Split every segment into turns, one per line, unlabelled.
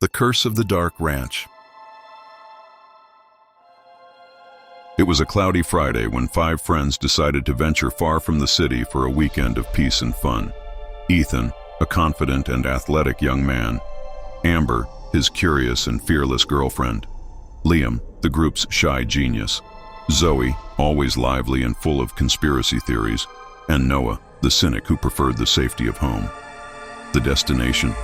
The Curse of the Dark Ranch. It was a cloudy Friday when 5 friends decided to venture far from the city for a weekend of peace and fun. Ethan, a confident and athletic young man. Amber, his curious and fearless girlfriend. Liam, the group's shy genius. Zoe, always lively and full of conspiracy theories. And Noah, the cynic who preferred the safety of home. The destination?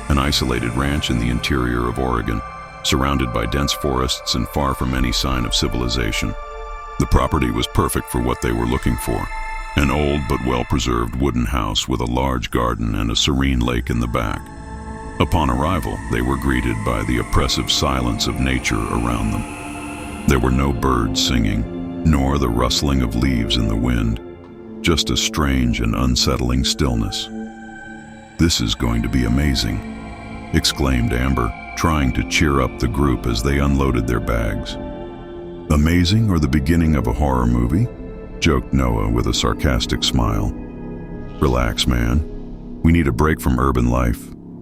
An isolated ranch in the interior of Oregon, surrounded by dense forests and far from any sign of civilization. The property was perfect for what they were looking for. An old but well-preserved wooden house with a large garden and a serene lake in the back. Upon arrival, they were greeted by the oppressive silence of nature around them. There were no birds singing, nor the rustling of leaves in the wind, just a strange and unsettling stillness. "This is going to be amazing," exclaimed Amber, trying to cheer up the group as they unloaded their bags. "Amazing or the beginning of a horror movie?" joked Noah with a sarcastic smile. "Relax, man. We need a break from urban life,"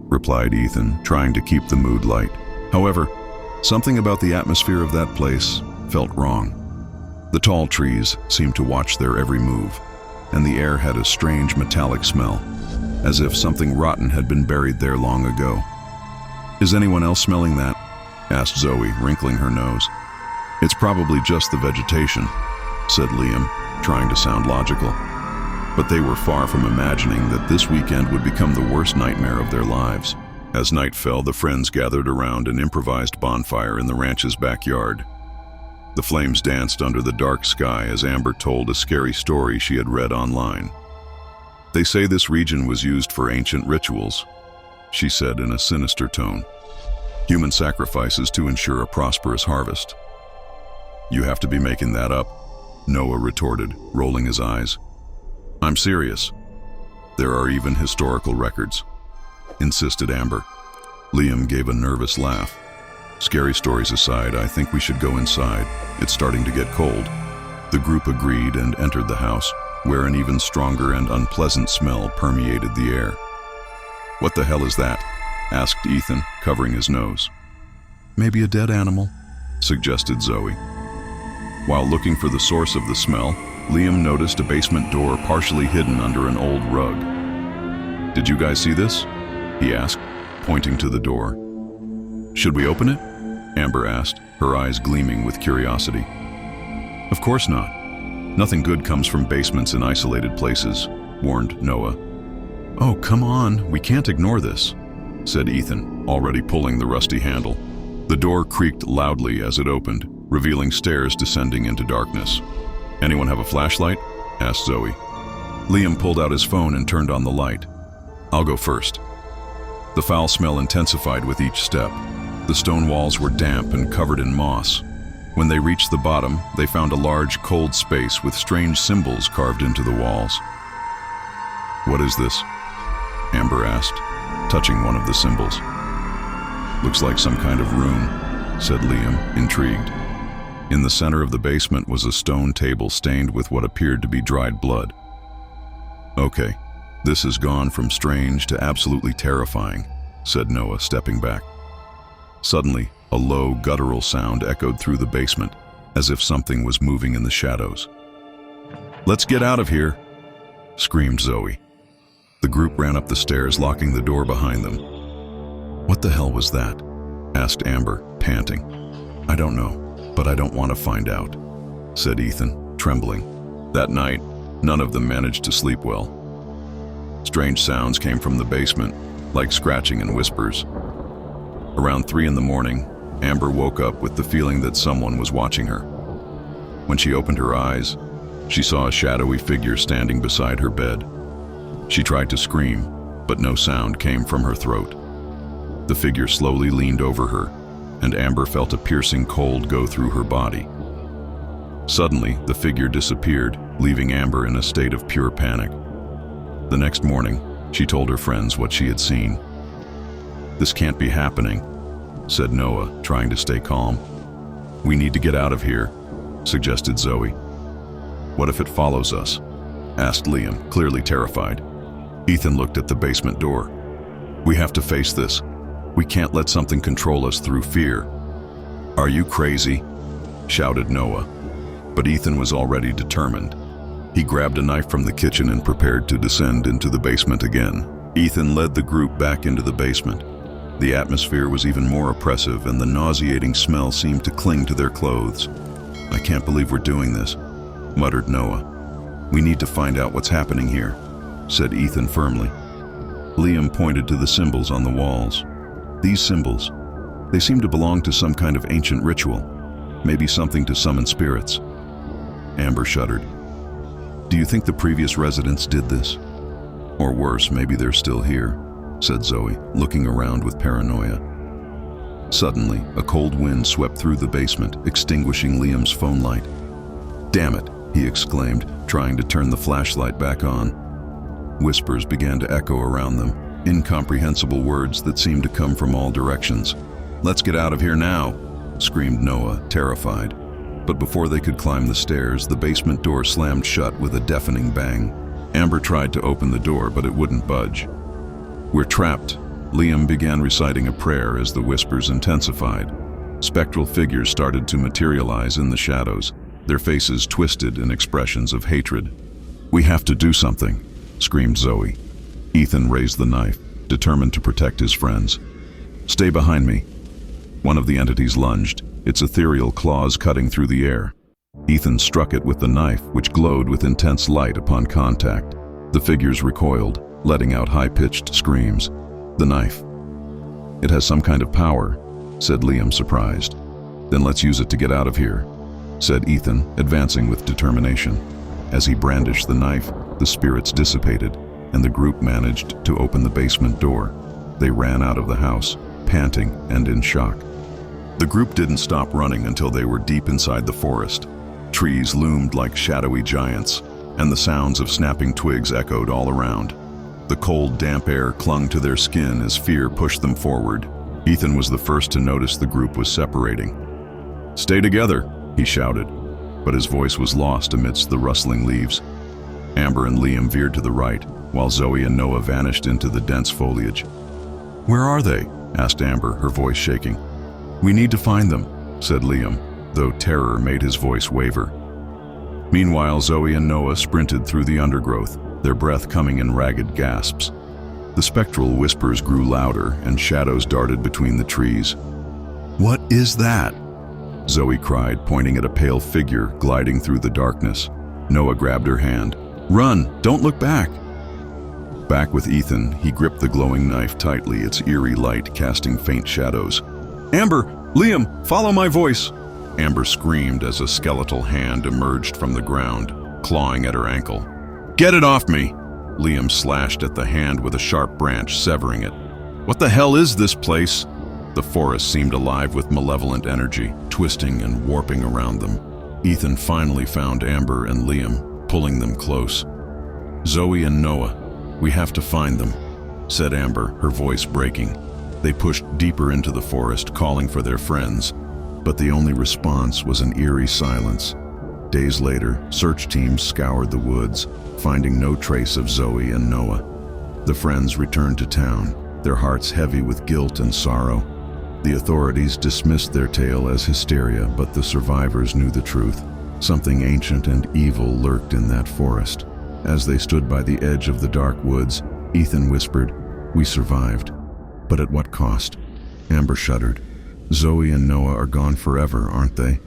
replied Ethan, trying to keep the mood light. However, something about the atmosphere of that place felt wrong. The tall trees seemed to watch their every move, and the air had a strange metallic smell, as if something rotten had been buried there long ago. "Is anyone else smelling that?" asked Zoe, wrinkling her nose. "It's probably just the vegetation," said Liam, trying to sound logical. But they were far from imagining that this weekend would become the worst nightmare of their lives. As night fell, the friends gathered around an improvised bonfire in the ranch's backyard. The flames danced under the dark sky as Amber told a scary story she had read online. "They say this region was used for ancient rituals," she said in a sinister tone. "Human sacrifices to ensure a prosperous harvest." "You have to be making that up," Noah retorted, rolling his eyes. "I'm serious. There are even historical records," insisted Amber. Liam gave a nervous laugh. "Scary stories aside, I think we should go inside. It's starting to get cold." The group agreed and entered the house, where an even stronger and unpleasant smell permeated the air. "What the hell is that?" asked Ethan, covering his nose. "Maybe a dead animal," suggested Zoe. While looking for the source of the smell, Liam noticed a basement door partially hidden under an old rug. "Did you guys see this?" he asked, pointing to the door. "Should we open it?" Amber asked, her eyes gleaming with curiosity. "Of course not. Nothing good comes from basements in isolated places," warned Noah. "Oh, come on, we can't ignore this," said Ethan, already pulling the rusty handle. The door creaked loudly as it opened, revealing stairs descending into darkness. "Anyone have a flashlight?" asked Zoe. Liam pulled out his phone and turned on the light. "I'll go first." The foul smell intensified with each step. The stone walls were damp and covered in moss. When they reached the bottom, they found a large, cold space with strange symbols carved into the walls. "What is this?" Amber asked, touching one of the symbols. "Looks like some kind of rune," said Liam, intrigued. In the center of the basement was a stone table stained with what appeared to be dried blood. "Okay, this has gone from strange to absolutely terrifying," said Noah, stepping back. Suddenly, a low, guttural sound echoed through the basement, as if something was moving in the shadows. "Let's get out of here!" screamed Zoe. The group ran up the stairs, locking the door behind them. "What the hell was that?" asked Amber, panting. "I don't know, but I don't want to find out," said Ethan, trembling. That night, none of them managed to sleep well. Strange sounds came from the basement, like scratching and whispers. Around 3 in the morning, Amber woke up with the feeling that someone was watching her. When she opened her eyes, she saw a shadowy figure standing beside her bed. She tried to scream, but no sound came from her throat. The figure slowly leaned over her, and Amber felt a piercing cold go through her body. Suddenly, the figure disappeared, leaving Amber in a state of pure panic. The next morning, she told her friends what she had seen. "This can't be happening," said Noah, trying to stay calm. "We need to get out of here," suggested Zoe. "What if it follows us?" asked Liam, clearly terrified. Ethan looked at the basement door. "We have to face this. We can't let something control us through fear. Are you crazy? Shouted Noah. But Ethan was already determined. He grabbed a knife from the kitchen and prepared to descend into the basement again. Ethan led the group back into the basement. The atmosphere was even more oppressive, and the nauseating smell seemed to cling to their clothes. I can't believe we're doing this, muttered Noah. We need to find out what's happening here, said Ethan firmly. Liam pointed to the symbols on the walls. These symbols, they seem to belong to some kind of ancient ritual, maybe something to summon spirits. Amber shuddered. Do you think the previous residents did this? Or worse, maybe they're still here, said Zoe, looking around with paranoia. Suddenly, a cold wind swept through the basement, extinguishing Liam's phone light. Damn it, he exclaimed, trying to turn the flashlight back on. Whispers began to echo around them, incomprehensible words that seemed to come from all directions. Let's get out of here now, screamed Noah, terrified. But before they could climb the stairs, the basement door slammed shut with a deafening bang. Amber tried to open the door, but it wouldn't budge. We're trapped. Liam began reciting a prayer as the whispers intensified. Spectral figures started to materialize in the shadows, their faces twisted in expressions of hatred. We have to do something, screamed Zoe. Ethan raised the knife, determined to protect his friends. Stay behind me. One of the entities lunged, its ethereal claws cutting through the air. Ethan struck it with the knife, which glowed with intense light upon contact. The figures recoiled, letting out high-pitched screams. The knife. It has some kind of power, said Liam, surprised. Then let's use it to get out of here, said Ethan, advancing with determination. As he brandished the knife, the spirits dissipated, and the group managed to open the basement door. They ran out of the house, panting and in shock. The group didn't stop running until they were deep inside the forest. Trees loomed like shadowy giants, and the sounds of snapping twigs echoed all around. The cold, damp air clung to their skin as fear pushed them forward. Ethan was the first to notice the group was separating. Stay together, he shouted, but his voice was lost amidst the rustling leaves. Amber and Liam veered to the right, while Zoe and Noah vanished into the dense foliage. Where are they? Asked Amber, her voice shaking. We need to find them, said Liam, though terror made his voice waver. Meanwhile, Zoe and Noah sprinted through the undergrowth, their breath coming in ragged gasps. The spectral whispers grew louder, and shadows darted between the trees. What is that? Zoe cried, pointing at a pale figure gliding through the darkness. Noah grabbed her hand. Run! Don't look back! Back with Ethan, he gripped the glowing knife tightly, its eerie light casting faint shadows. Amber! Liam! Follow my voice! Amber screamed as a skeletal hand emerged from the ground, clawing at her ankle. Get it off me! Liam slashed at the hand with a sharp branch, severing it. What the hell is this place? The forest seemed alive with malevolent energy, twisting and warping around them. Ethan finally found Amber and Liam, pulling them close. Zoe and Noah, we have to find them, said Amber, her voice breaking. They pushed deeper into the forest, calling for their friends, but the only response was an eerie silence. Days later, search teams scoured the woods, finding no trace of Zoe and Noah. The friends returned to town, their hearts heavy with guilt and sorrow. The authorities dismissed their tale as hysteria, but the survivors knew the truth. Something ancient and evil lurked in that forest. As they stood by the edge of the dark woods, Ethan whispered, "We survived. But at what cost?" Amber shuddered. "Zoe and Noah are gone forever, aren't they?"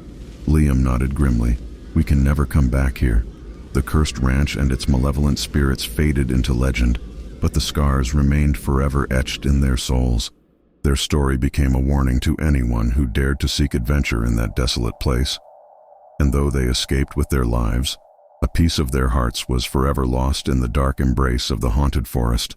Liam nodded grimly. "We can never come back here. The cursed ranch and its malevolent spirits faded into legend, but the scars remained forever etched in their souls. Their story became a warning to anyone who dared to seek adventure in that desolate place. And though they escaped with their lives, a piece of their hearts was forever lost in the dark embrace of the haunted forest."